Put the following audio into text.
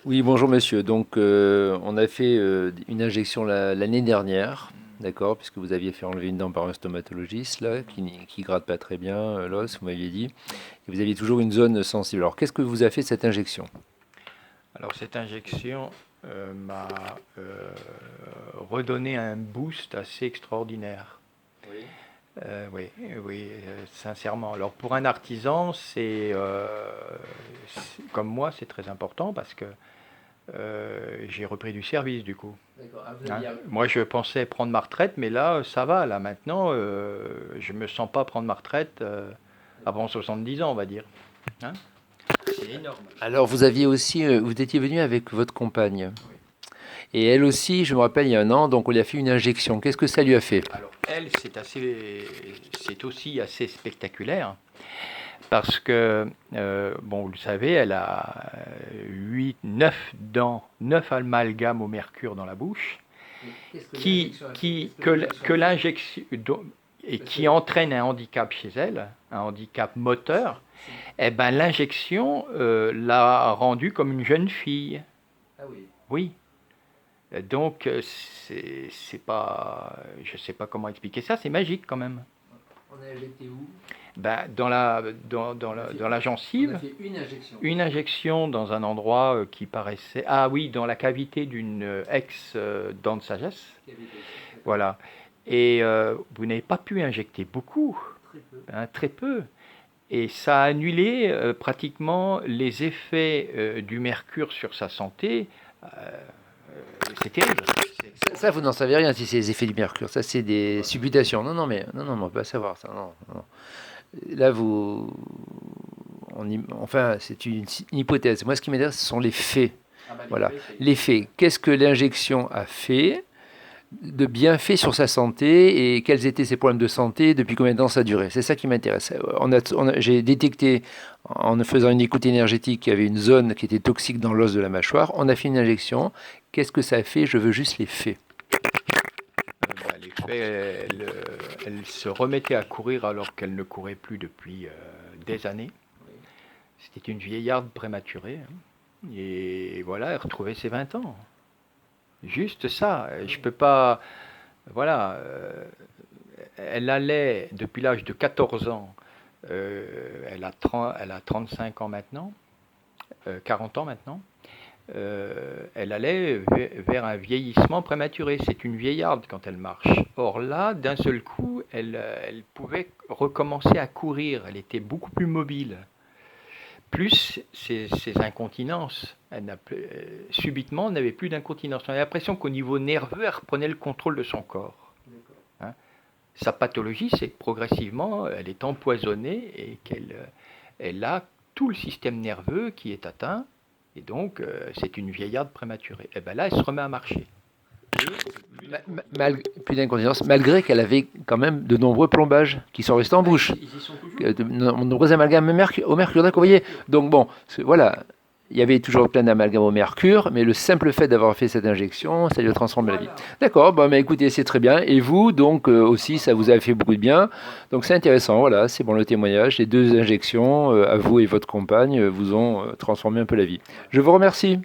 Oui, bonjour monsieur. Donc, on a fait une injection l'année dernière, d'accord, puisque vous aviez fait enlever une dent par un stomatologiste, là, qui gratte pas très bien l'os, vous m'aviez dit. Et vous aviez toujours une zone sensible. Alors, qu'est-ce que vous a fait cette injection? Alors cette injection m'a redonné un boost assez extraordinaire. Oui. Oui, oui, sincèrement. Alors pour un artisan, comme moi, c'est très important parce que j'ai repris du service du coup. D'accord. Ah, vous Hein. aviez... Moi, je pensais prendre ma retraite, mais là, ça va. Là maintenant, je me sens pas prendre ma retraite avant 70 ans, on va dire. Hein. C'est énorme. Alors, vous aviez aussi, vous étiez venu avec votre compagne. Oui. Et elle aussi, je me rappelle, il y a un an, donc on lui a fait une injection. Qu'est-ce que ça lui a fait? Alors, elle, c'est aussi assez spectaculaire parce que, bon, vous le savez, elle a 8, 9 dents, 9 amalgames au mercure dans la bouche, Qu'est-ce que qui, l'injection a fait? qui, Qu'est-ce que que l'injection a fait? l'injection, et Parce qui que entraîne un handicap chez elle, un handicap moteur, c'est- eh ben, l'injection l'a rendue comme une jeune fille. Ah oui. Oui. Donc, c'est pas, je sais pas comment expliquer ça, c'est magique quand même. On a injecté où? Ben, On a fait, dans la on a gencive, fait une injection. une injection dans un endroit qui paraissait... Ah oui, dans la cavité d'une ex-dent de sagesse. D'accord. Voilà. Et vous n'avez pas pu injecter beaucoup, Très peu. hein, très peu. Et ça a annulé pratiquement les effets du mercure sur sa santé. Euh, c'est terrible. Ça, vous n'en savez rien si c'est les effets du mercure. Ça, c'est des supputations. Non, non, mais non, non, on ne peut pas savoir ça. Non, non. Là, enfin, c'est une hypothèse. Moi, ce qui m'intéresse, ce sont les faits. Ah bah, les Voilà, faits, les faits. Qu'est-ce que l'injection a fait de bienfaits sur sa santé et quels étaient ses problèmes de santé, depuis combien de temps ça a duré. C'est ça qui m'intéresse. J'ai détecté en faisant une écoute énergétique qu'il y avait une zone qui était toxique dans l'os de la mâchoire. On a fait une injection. Qu'est-ce que ça a fait? Je veux juste les faits. bah, les faits, elle se remettait à courir alors qu'elle ne courait plus depuis des années. C'était une vieillarde prématurée, hein. Et voilà, elle retrouvait ses 20 ans. Juste ça. Je peux pas. Voilà. Elle allait depuis l'âge de 14 ans. Elle a 35 ans maintenant, 40 ans maintenant. Elle allait vers un vieillissement prématuré. C'est une vieillarde quand elle marche. Or là, d'un seul coup, elle pouvait recommencer à courir. Elle était beaucoup plus mobile. Plus ses incontinences. Subitement, elle n'avait plus d'incontinence. On a l'impression qu'au niveau nerveux, elle reprenait le contrôle de son corps. Hein. Sa pathologie, c'est que progressivement, elle est empoisonnée et qu'elle elle a tout le système nerveux qui est atteint. Et donc, c'est une vieillarde prématurée. Et bien là, elle se remet à marcher. Plus d'incontinence, malgré qu'elle avait quand même de nombreux plombages qui sont restés en Ben, bouche. ils y sont toujours. De nombreux amalgames au mercure, d'accord, vous voyez. Donc bon, voilà, il y avait toujours plein d'amalgames au mercure, mais le simple fait d'avoir fait cette injection, ça lui a transformé la vie. Voilà. D'accord, bon, mais écoutez, c'est très bien. Et vous, donc aussi, ça vous a fait beaucoup de bien. Donc c'est intéressant, voilà, c'est bon le témoignage. Les deux injections, à vous et votre compagne, vous ont transformé un peu la vie. Je vous remercie.